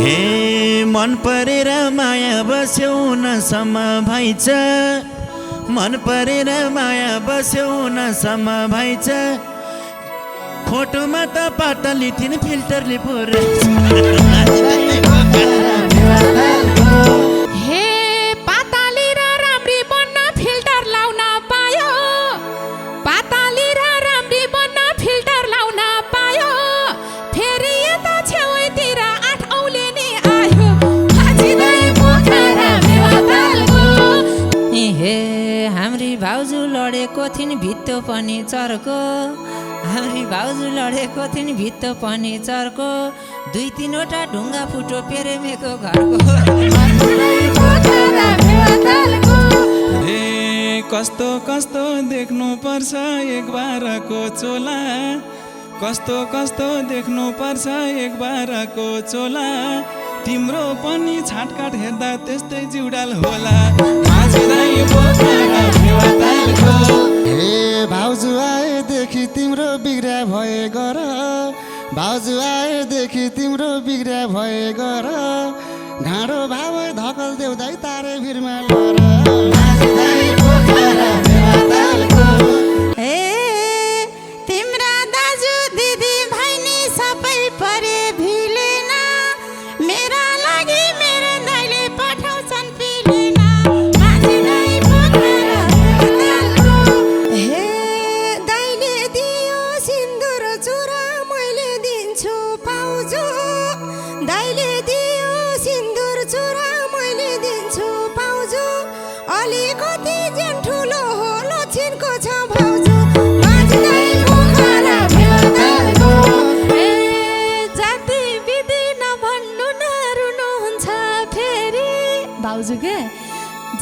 हे मन परेर माया बस्यौ नसम्म भइछ मन परेर माया बस्यौ नसम्म भइछ फोटोमा त पातली थिन फिल्टरले पुरै हे पाताली र राम्री बन्न फिल्टर लाउन पायो पाताली र राम्री बन्न फिल्टर लाउन पायो फेरि यता छेउतिर 8 औले नि आयो भाजिदै पोखरा मेवातालको हे हाम्री भाउजू लडेको थिन भित्तो पनि चर्को हाम्री भाउजू लडेको थिन भित्तो पनि चर्को 2-3 ढुङ्गा फुटो पेरेमेको घरको कस्तो कस्तो देख्नु पर्छ एक बारको चोला कस्तो कस्तो देख्नु पर्छ एक बारको चोला तिम्रो पनि छाटकाट हेर्दा त्यस्तै जिउडाल होला हे भाउजू आएदेखि तिम्रो बिग्रा भए गर भाउजू आएदेखि तिम्रो बिग्रा भए गर घाँडो भाव धकल देउदै तारे भिरमा लर ए तिम्रा दाजु दिदी भाइनी सबै परे भिलेन मेरा लागि मेरो दाइले पठाउँछन् पिलेन माझिदै पोखरा हे दाइले दियो सिन्दुर चुरा मैले दिन्छु पाउजु दाइले दियो सिन्दुर चुरा मैले दिन्छु पाउजु अलिकति जेन ठुलो हो लक्षिनको छ भाउजू माझिदै पोखरा मेवातालको ए जाति विधि नभन्नु न रुनुहुन्छ फेरि भाउजू के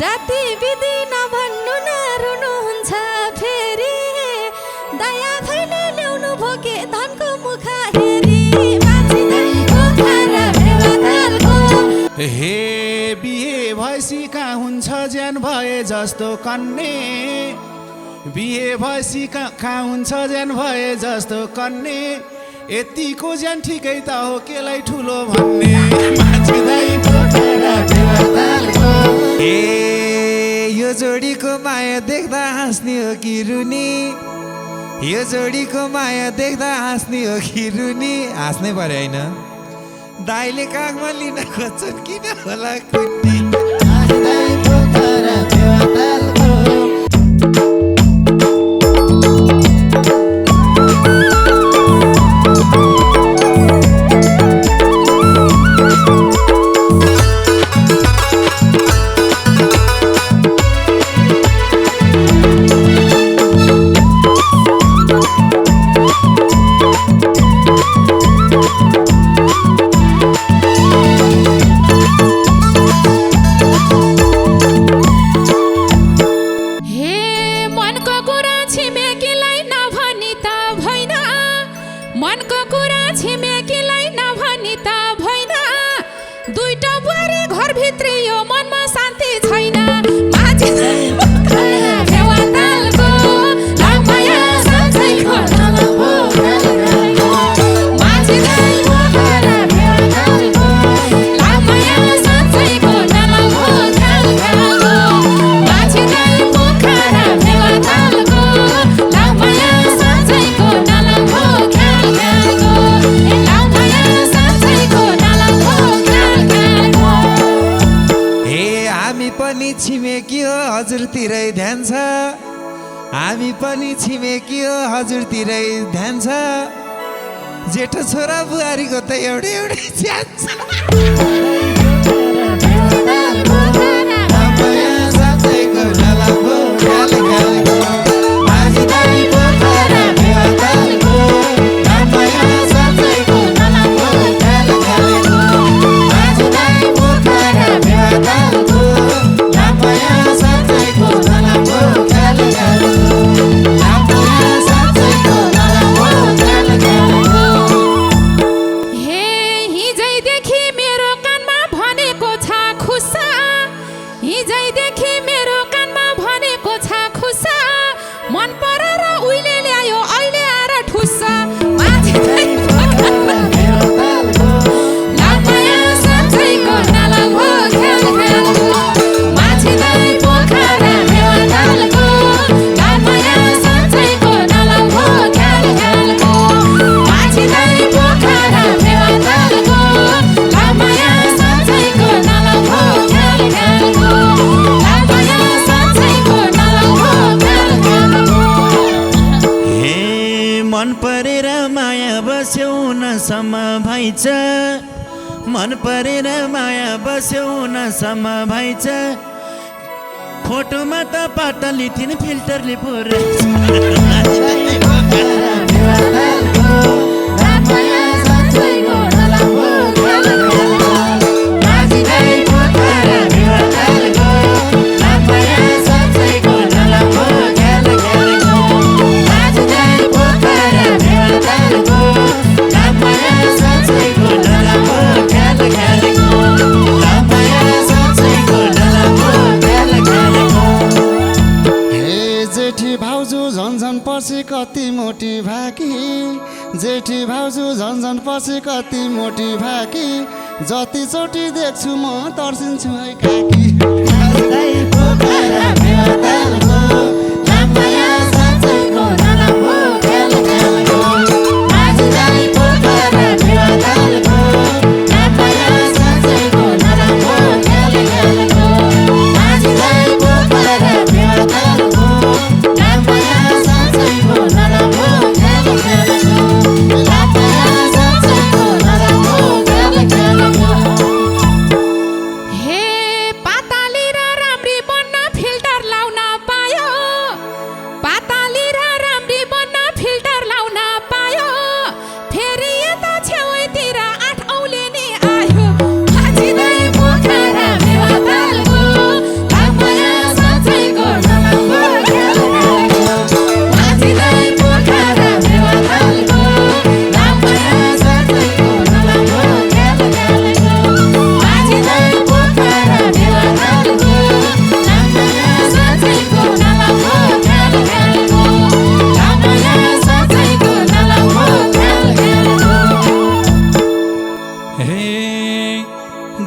जाति विधि नभन्नु न रुनुहुन्छ फेरि दया थैले ल्याउनु भोके धनको मुखा हेरी माझिदै पोखरा मेवातालको हे बिहे भएसी कहाँ हुन्छ ज्यान भए जस्तो कन्ने बिहे भएसी कहाँ हुन्छ ज्यान भए जस्तो कन्ने यतिको ज्यान ठिकै त हो केलाई ठुलो भन्ने ए यो जोडीको माया देख्दा हाँस्ने हो कि रुनी यो जोडीको माया देख्दा हाँस्ने हो कि रुनी हाँस्नै पर्यो होइन दाइले काखमा लिन खोज्छन् किन होला कुन्नी मनको कुरा छिमेकीलाई नभनी त भएन दुईटा बुहारी घरभित्री यो मनमा शान्ति छैन माझिदै पोखरा मेवातालको लामाया सधैँको नलम्बो माझिदै पोखरा मेवातालको लामाया सधैँको नलम्बो माझिदै पोखरा मेवातालको लामाया सधैँको नलम्बो पनि छिमेकी हो हजुरतिरै ध्यान छ हामी पनि छिमेकी हो हजुरतिरै ध्यान छ जेठो छोरा बुहारीको त एउटै च्यान छ हे हिजैदेखि मेरो भाइच मन परेर माया बस्यो नसम्म भाइच फोटोमा त पातली थिइन् फिल्टरले पुरै पछि कति मोटी भाकी जेठी भाउजू झन्झन पछि कति मोटी भाकी जति चोटि देख्छु म तर्सिन्छु है काकी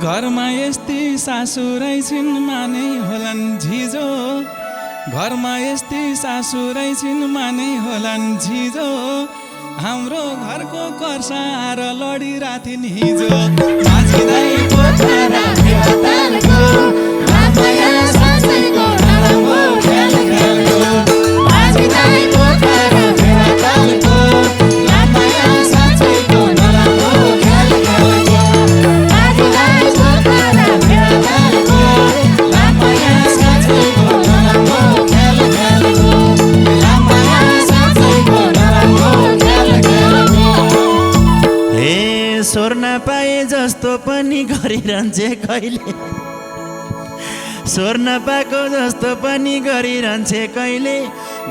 घरमा यस्ती सासु रैछिन् माने होलान् झिजो घरमा यस्ती सासु रैछिन् माने होलान् झिजो हाम्रो घरको कर्सा र लडिराथिन् हिजो माझी दाइ पोखरा फेवातालको माया साँच्चैको नराम्रो खेल खेल्यो माझी दाइ पोखरा फेवातालको माया साँच्चैको नराम्रो खेल खेल्यो माझी दाइ पोखरा फेवातालको माया साँच्चैको नराम्रो खेल खेल्यो माया साँच्चैको नराम्रो खेल खेल्यो हे स्वर्न पाए जस्तो पनि गरिरहन्छे कहिले स्वर्न पाएको जस्तो पनि गरिरहन्छे कहिले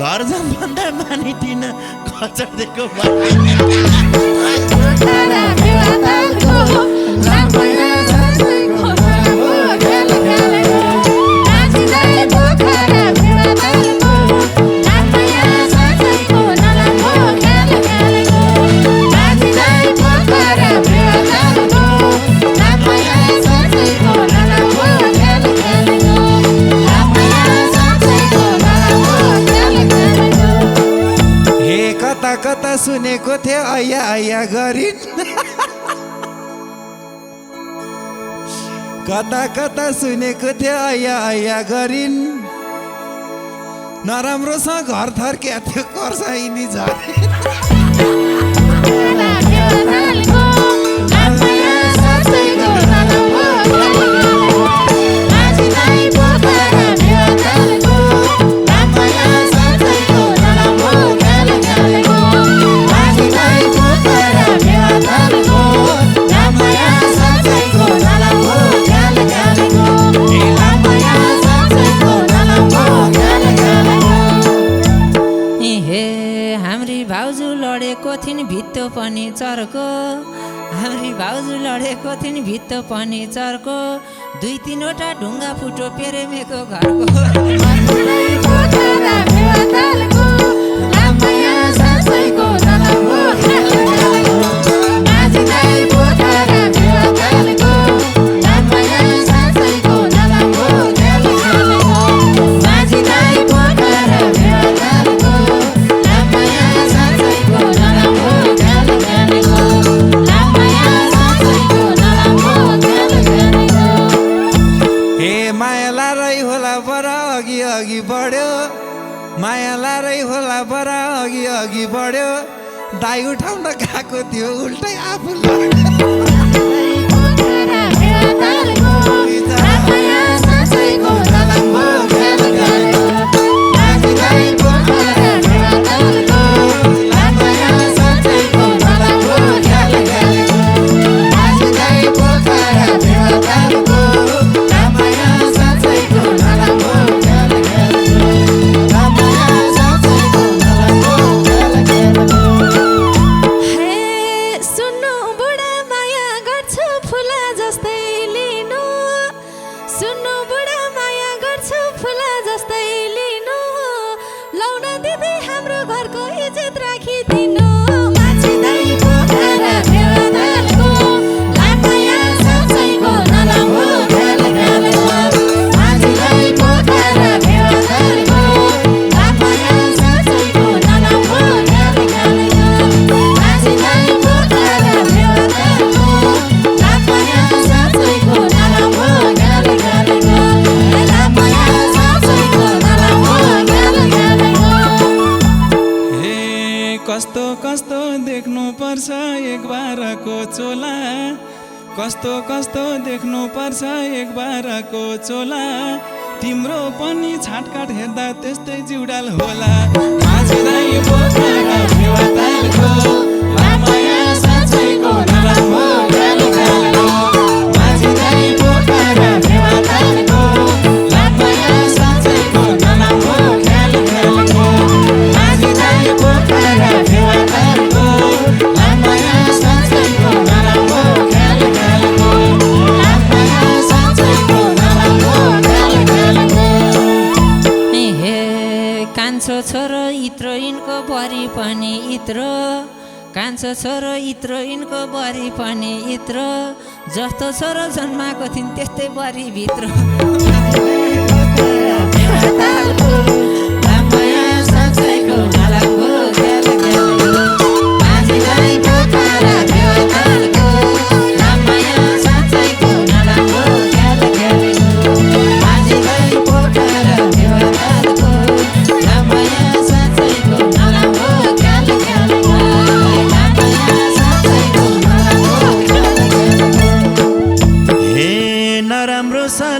घर जानुभन्दा मानिदिन खचर्देको कता सुनेको थियो ऐया ऐया गरिन् कता कता सुनेको थियो ऐया ऐया गरिन् नराम्रोसँग घर थर्किया थियो कर्साइनी झरी भित्तो पनि चर्को हाम्री भाउजू लडेको थिइन् भित्तो पनि चर्को 2-3वटा ढुङ्गा फुटो पेरेमेको घरको माया लारै होला बरा अघि अघि बढ्यो दाइ उठाउन गएको गरेको थियो उल्टै आफूलाई कस्तो कस्तो देख्नु पर्छ एक बारको चोला कस्तो कस्तो देख्नु पर्छ एक बारको चोला तिम्रो पनि छाटकाट हेर्दा त्यस्तै जिउडाल होला माझी दाइ पोखरा फेवातालको लामाया साँच्चैको नराम्रो गाल गालको माझी दाइ पोखरा फेवातालको लामाया साँच्चैको नराम्रो गाल गालको माझी दाइ पोखरा फेवातालको लामाया साँच्चैको नराम्रो गाल गालको लामाया साँच्चैको नराम्रो गाल गालको हे कान्छो छोरो इत्रो यिनको बरी पनि इत्रो कान्छो छोरो इत्रो यिनको बरी पनि इत्रो जस्तो छोरो जन्माएको थिइन् त्यस्तै बरी भित्र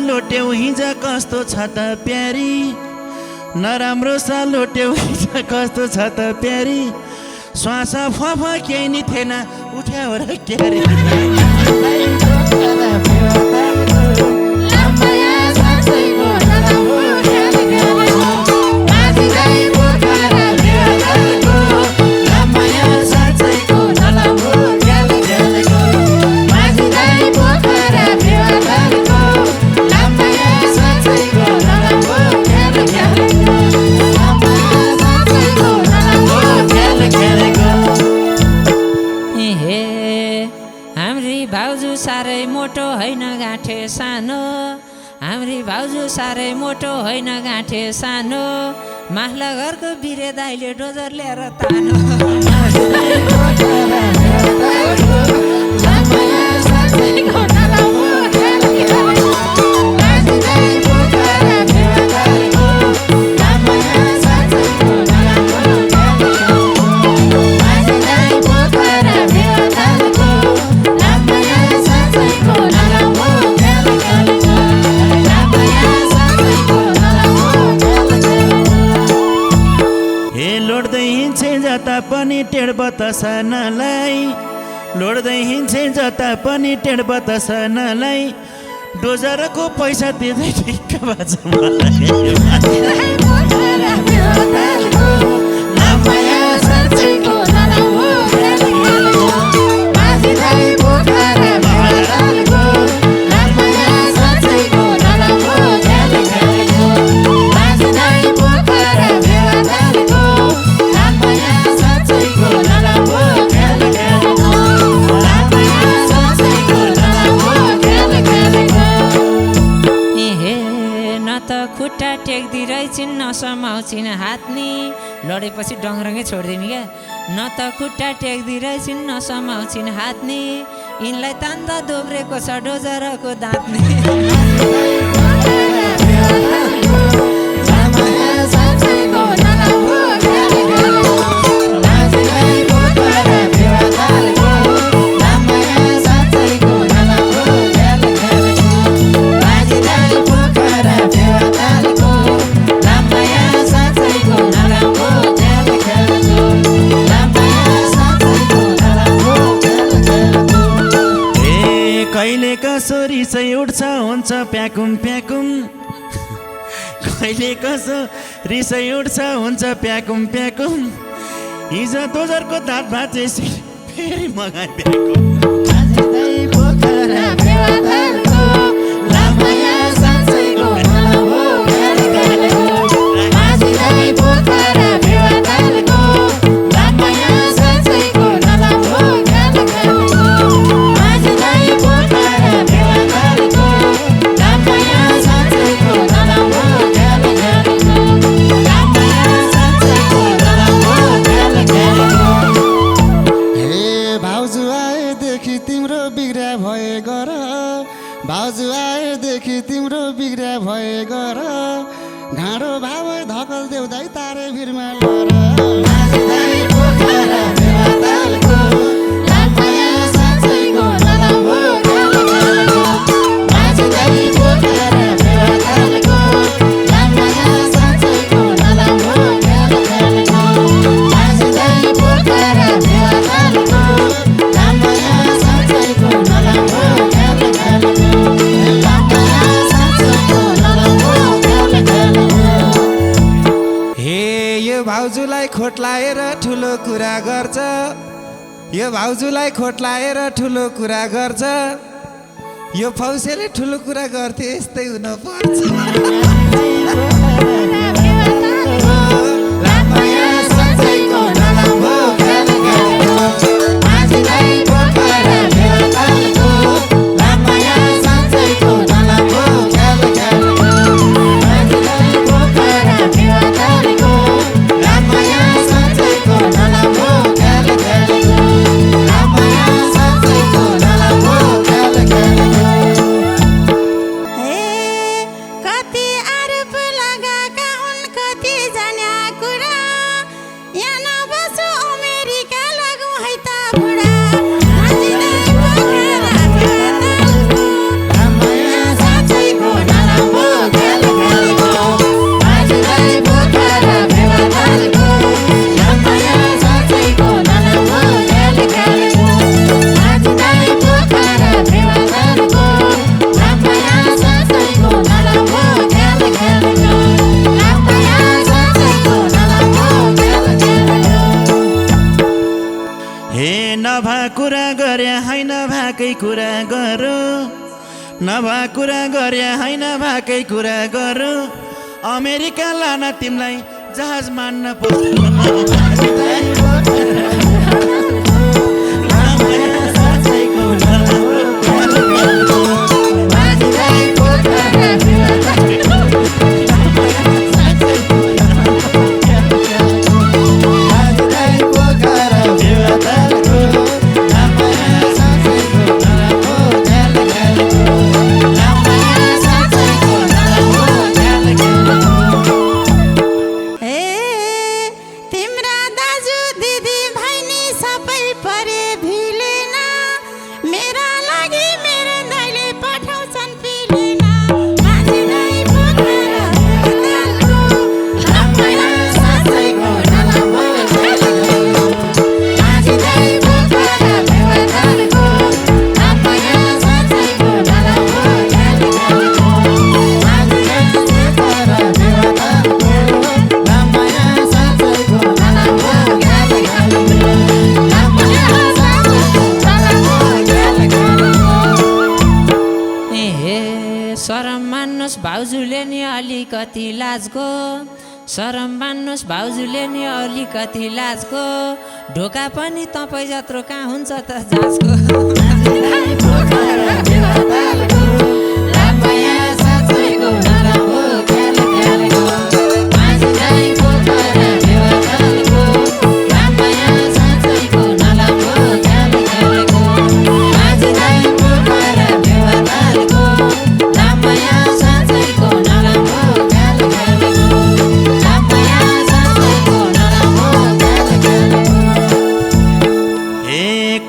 लोट्यौ हिजो कस्तो छ त प्यारी नराम्रो सा लोट्यौ हिजो कस्तो छ त प्यारी श्वास फफ केही नि थिएन उठ्याउ र क्यारी साह्रै मोटो होइन गाँठे सानो हाम्री भाउजू साह्रै मोटो होइन गाँठे सानो माहला घरको बिरे दाइले डोजर ल्याएर तानो जता पनि टेढ बतासनलाई लोड्दै हिँड्छे जता पनि टेढ बतासनलाई डोजरको पैसा दिँदै ठिक्क बाज खुट्टा टेक्दी रहेछन् नसमाउँछिन् हातनी लडेपछि डङरङ्गै छोडिदिने क्या न त खुट्टा टेक्दी रहेछन् नसमाउँछिन् हातनी यिनलाई तान्दा दोब्रेको छ डोजरको दाँतनी रिसै उठ्छ हुन्छ प्याकुम प्याकुम कहिले कसो रिसै उठ्छ हुन्छ प्याकुम प्याकुम हिजो दोजरको दाँत भाँचेपछि फेरि मगाए प्याकुम भाउजू आएदेखि तिम्रो बिग्रा भए गर घाँडो भाव धकल देउदै तारे भिरमा भाउजूलाई खोट लाएर ठुलो कुरा गर्छ यो भाउजूलाई खोट लाएर ठुलो कुरा गर्छ यो फौसेले ठुलो कुरा गर्थे यस्तै हुन पर्छ नभा कुरा गरे हैन भाकै कुरा गरौँ अमेरिका लान तिमीलाई जहाज मान्न भाउजूले नि अलिकति लाजको शरम मान्नुहोस् भाउजूले नि अलिकति लाजको ढोका पनि तपाईँ जत्रो कहाँ हुन्छ त जाजको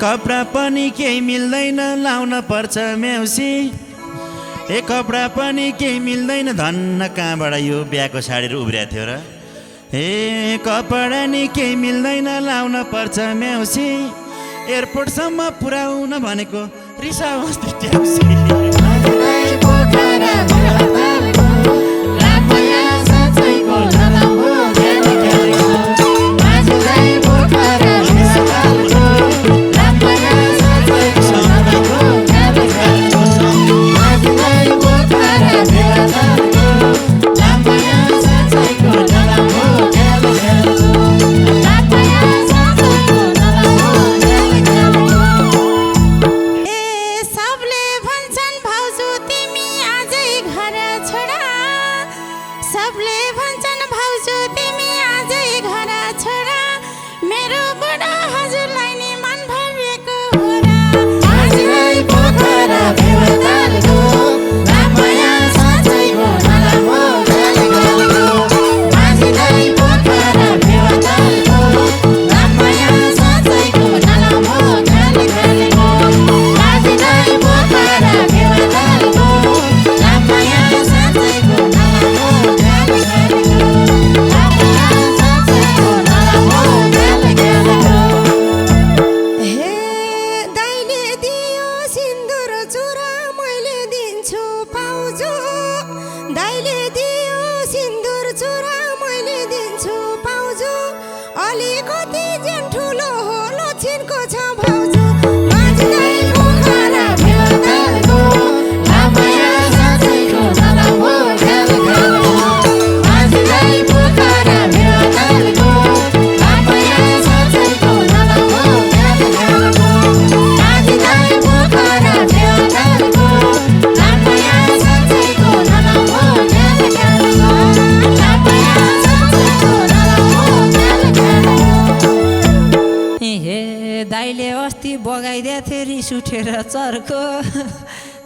कपडा पनि केही मिल्दैन लाउन पर्छ म्याउसी कपडा पनि केही मिल्दैन धन्न कहाँबाट यो बिहाको साडीहरू उब्रिएको थियो र कपडा नि केही मिल्दैन लाउन पर्छ म्याउसी एयरपोर्टसम्म पुर्याउन भनेको रिसाउँछ ट्याक्सी उठेर चर्को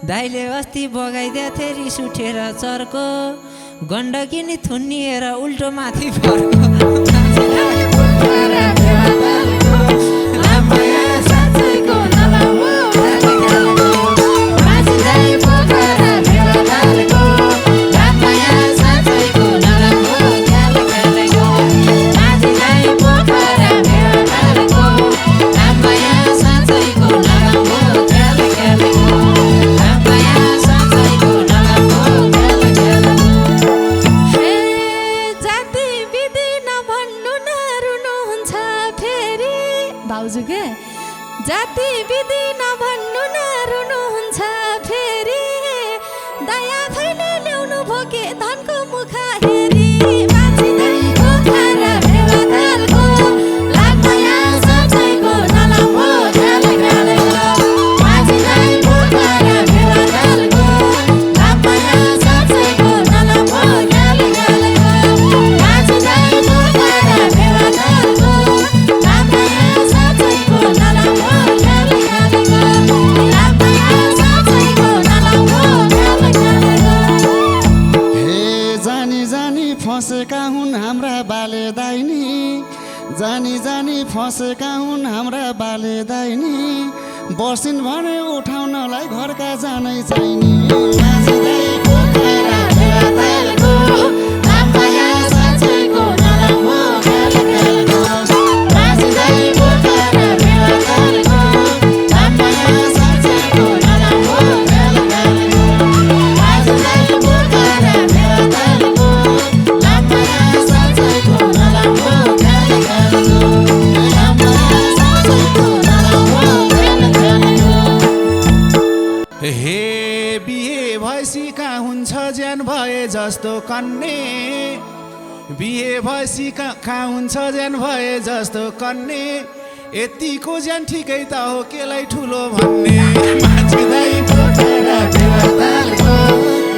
दाइले अस्ति बगाइदिएको थियो रिस उठेर चर्को गण्डकी नि थुनिएर उल्टो माथि फर्को भाउजू के जाति विधि नभन्नु न रुनुहुन्छ फेरि दया थैले ल्याउनु भो के धनको मुखा हेरी माछिँदै पोखर भेलातालको लाग्मया साँच्चैको नलाम्बो ख्यालै ख्यालैको माछिँदै पोखर भेलातालको लाग्मया साँच्चैको नलाम्बो ख्यालै ख्यालैको माछिँदै पोखर भेलातालको फसेका हुन् हाम्रा बाले दाइनी जानी जानी फसेका हुन् हाम्रा बाले दाइनी बसिन् भने उठाउनलाई घरका जानै चाहिनी माछिँदै पोखर भेलातालको लाग्मया साँच्चैको नलाम्बो ख्यालै ख्यालैको माछिँदै पोखर भेलातालको लाग्मया साँच्चैको नलाम्बो ख्यालै ख्यालैको माछिँदै पोखर भेलातालको हे बिहे भएसी कहाँ हुन्छ ज्यान भए जस्तो कन्ने बिहे भएसी कहाँ हुन्छ ज्यान भए जस्तो कन्ने यतिको ज्यान ठिकै त हो केलाई ठुलो भन्ने माछिँदै पोखर भेलातालको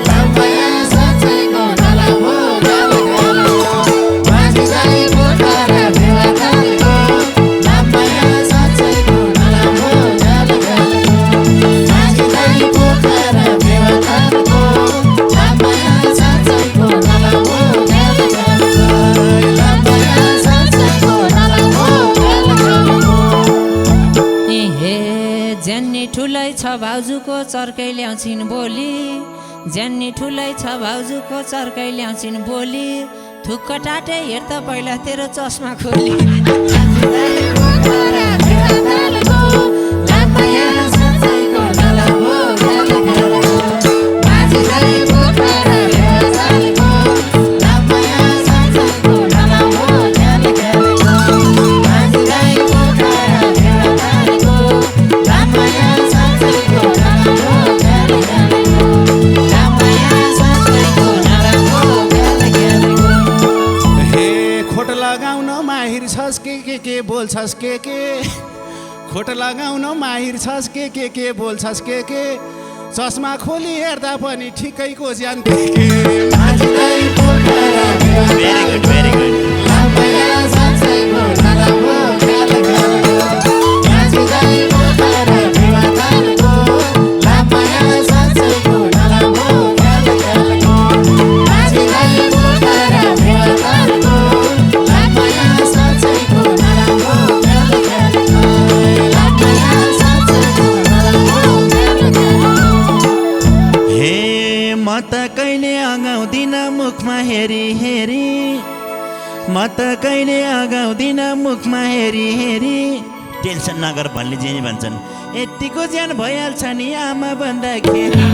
लाग्मया साँच्चैको नलाम्बो ख्यालै ख्यालैको माछिँदै पोखर भेलातालको लाग्मया साँच्चैको नलाम्बो ख्यालै ख्यालैको माछिँदै पोखर भेलातालको लाग्मया साँच्चैको नलाम्बो ख्यालै ख्यालैको लाग्मया साँच्चैको नलाम्बो ख्यालै ख्यालैको हे ज्यान्नी ठुलै छ भाउजूको चर्कै ल्याउँछिन् बोली ज्यान्नी ठुलै छ भाउजूको चर्कै ल्याउँछिन् बोली थुक्क टाटे हेर त पहिला तेरो चस्मा खोली के बोल्छस् के खोट लगाउन माहिर छस् के बोल्छस् के चस्मा खोली हेर्दा पनि ठिकैको ज्यान देखे माछिँदै पोखर भेलातालको भेरी गुड लाग्मया साँच्चैको नलाम्बो ख्यालै ख्यालैको माछिँदै पोखर भेलातालको लाग्मया साँच्चैको नलाम्बो ख्यालै ख्यालैको माछिँदै पोखर भेलातालको लाग्मया साँच्चैको नलाम्बो ख्यालै ख्यालैको लाग्मया साँच्चैको नलाम्बो ख्यालै ख्यालैको हे म त कहिले अगाउँदिन मुखमा हेरी हेरी म त कहिले अगाउँदिन मुखमा हेरी हेरी टेन्सन नगर भन्ने जे भन्छन् यतिको ज्यान भइहाल्छ नि आमा भन्दाखेरि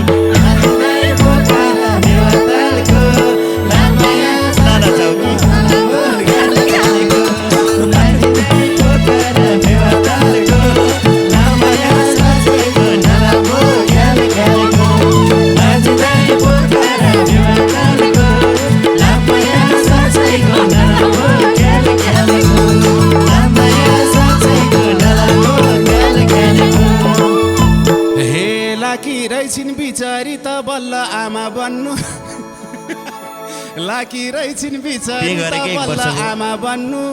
रहेछिन् बिचारी त बल्ल आमा बन्नु लाकी रहेछिन् बिचारी त बल्ल आमा बन्नु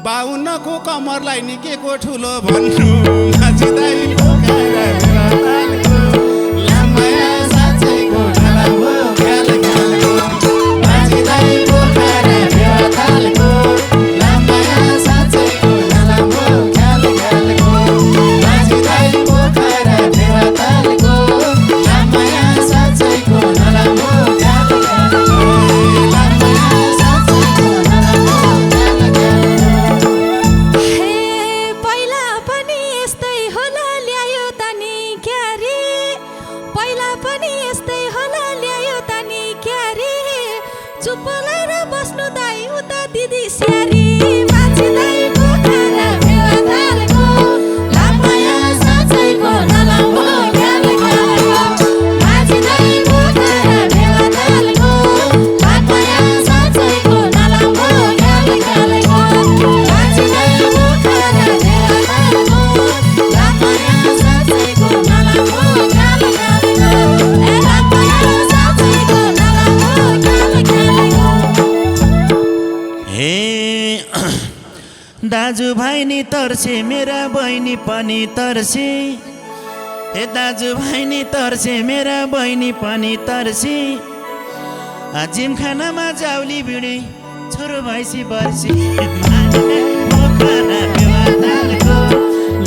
52 कमरलाई नि के को ठुलो भन्नु माझिँदै पोखरा फेवातालको लामाया साँच्चैको नलाम्रो ख्याल ख्यालको माझिँदै पोखरा फेवातालको लामाया साँच्चैको नलाम्रो ख्याल ख्यालको माझिँदै पोखरा फेवातालको लामाया साँच्चैको नलाम्रो ख्याल ख्यालको लामाया साँच्चैको नलाम्रो ख्याल ख्यालको हे पहिला पनि यस्तै होला ल्यायो तनी क्यारी पहिला पनि यस्तै होला ल्यायो तनी क्यारी चुप लगाएर बस्नु दाइ उता दिदी स्यारी माझिँदै पोखरा फेवातालको लामाया साँच्चैको नलाम्रो ख्याल ख्यालको माझिँदै पोखरा फेवातालको लामाया साँच्चैको नलाम्रो ख्याल ख्यालको माझिँदै पोखरा फेवातालको लामाया साँच्चैको नलाम्रो ख्याल ख्यालको ए लामाया साँच्चैको नलाम्रो ख्याल ख्यालको हे दाजुभाइ नि तर्से मेरा बहिनी पनि तर्से हे दाजुभाइ नि तर्से मेरा बहिनी पनि तर्से जिमखानामा जाउली भिडी छोरो भैँसी बर्सी पोखरा फेवातालको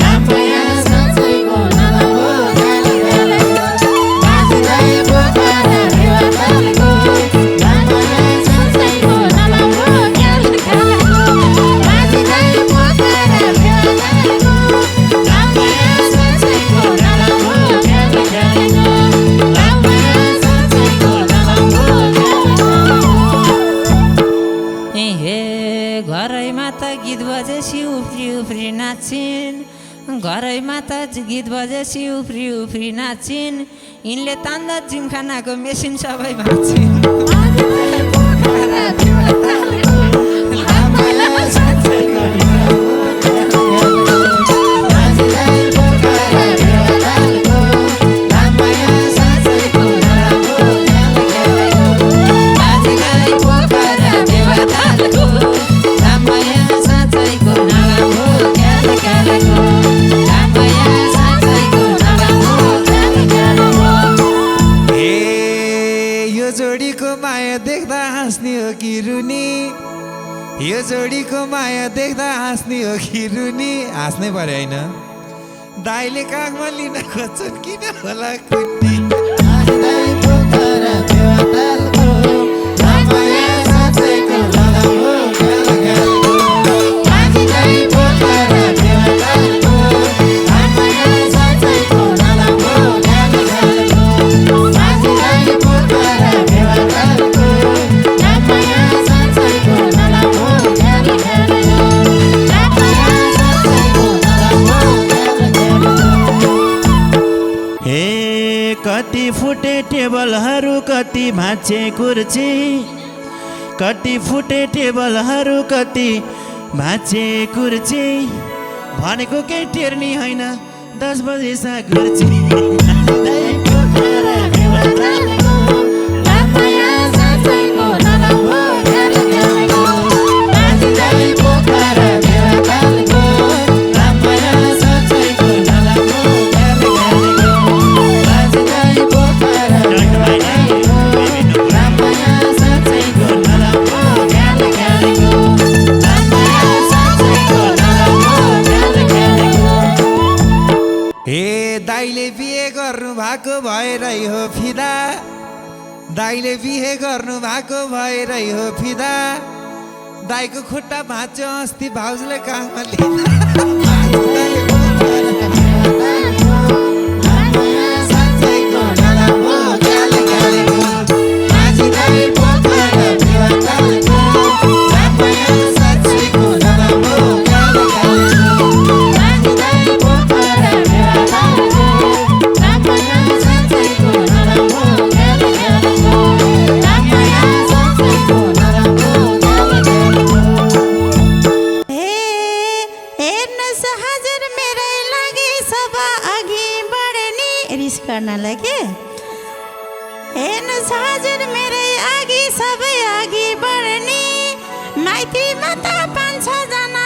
लामाया साँच्चैको नलाम्रो ख्याल ख्यालको माझिँदै पोखरा फेवातालको लामाया साँच्चैको नलाम्रो ख्याल ख्यालको माझिँदै पोखरा फेवातालको लामाया साँच्चैको नलाम्रो ख्याल ख्यालको लामाया साँच्चैको नलाम्रो ख्याल ख्यालको हे घरैमा त गीत बजेसी उफ्री उफ्री नाच्छिन् घरैमा त गीत बजेसी उफ्री उफ्री नाच्छिन् यिनले तान्दा जिमखानाको मेसिन सबै भाँच्छिन् माझिँदै पोखरा फेवातालको लामाया साँच्चैको नलाम्रो ख्याल ख्यालको माझिँदै पोखरा फेवातालको लामाया साँच्चैको नलाम्रो ख्याल ख्यालको माझिँदै पोखरा फेवातालको लामाया साँच्चैको नलाम्रो ख्याल ख्यालको लामाया साँच्चैको नलाम्रो ख्याल ख्यालको ए यो जोडीको माया देख्दा हाँस्ने हो कि रुनी यो जोडीको माया देख्दा हाँस्ने हो कि रुनी हाँस्नै पर्यो होइन दाइले काखमा लिन खोज्छन् किन होला कुन्नी माझिँदै पोखरा फेवातालको लामाया साँच्चैको नलाम्रो ख्याल ख्यालको माझिँदै पोखरा फेवातालको लामाया साँच्चैको नलाम्रो ख्याल ख्यालको माझिँदै पोखरा फेवातालको लामाया साँच्चैको नलाम्रो ख्याल ख्यालको लामाया साँच्चैको नलाम्रो ख्याल ख्यालको हे कति फुटे टेबलहरू कति भाँचे कुर्ची कति फुटे टेबलहरू कति भाँचे कुर्ची भनेको केही टेर्नी होइन 10 बजेसा घुर्ची माझिँदै पोखरा फेवातालको लामाया साँच्चैको नलाम्रो ख्याल ख्यालको माझिँदै पोखरा फेवातालको लामाया साँच्चैको नलाम्रो ख्याल ख्यालको माझिँदै पोखरा फेवातालको लामाया साँच्चैको नलाम्रो ख्याल ख्यालको लामाया साँच्चैको नलाम्रो ख्याल ख्यालको हे दाइले बिहे गर्नु भएको भएरै हो फिदा दाइले बिहे गर्नु भएको भएरै हो फिदा दाइको खुट्टा भाँच्यो अस्ति भाउजूले काखमा लिँदा माझिँदै पोखरा फेवातालको लामाया साँच्चैको नलाम्रो ख्याल ख्यालको माझिँदै पोखरा फेवातालको लामाया साँच्चैको नलाम्रो ख्याल ख्यालको माझिँदै पोखरा फेवातालको लामाया साँच्चैको नलाम्रो ख्याल ख्यालको लामाया साँच्चैको नलाम्रो ख्याल ख्यालको हे हेर्नुहोस् हजुर मेरै लागि सब अघि बढ्ने रिस गर्नलाई के हेर्नुहोस् हजुर मेरै अघि सबै अघि बढ्ने माइतीमा त 5-6 जना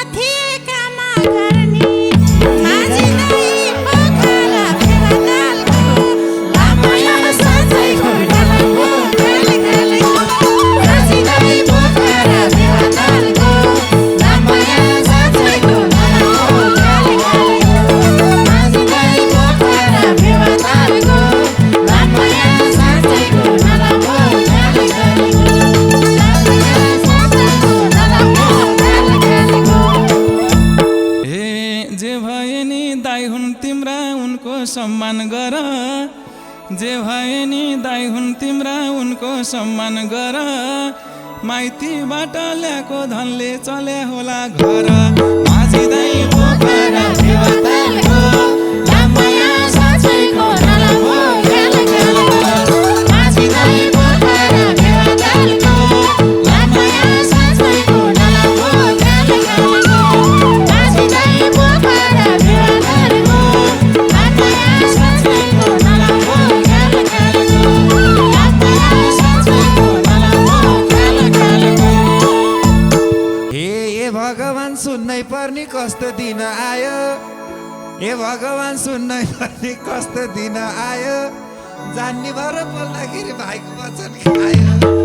बहिनी दाइ हुन् तिम्रा उनको सम्मान गर माइतीबाट ल्याएको धनले चले होला घर माझी दाइ पोखरा फेवातालको लामाया साँच्चैको नलामो ख्याल ख्यालको माझी दाइ पोखरा फेवातालको लामाया साँच्चैको नलामो ख्याल ख्यालको माझी दाइ पोखरा फेवातालको लामाया साँच्चैको नलामो ख्याल ख्यालको लामाया साँच्चैको नलामो ख्याल ख्यालको हे भगवान सुन्नै पर्ने कस्तो दिन आयो हे भगवान सुन्नै पर्ने कस्तो दिन आयो जान्ने भएर बोल्दाखेरि भाइको वचन खायो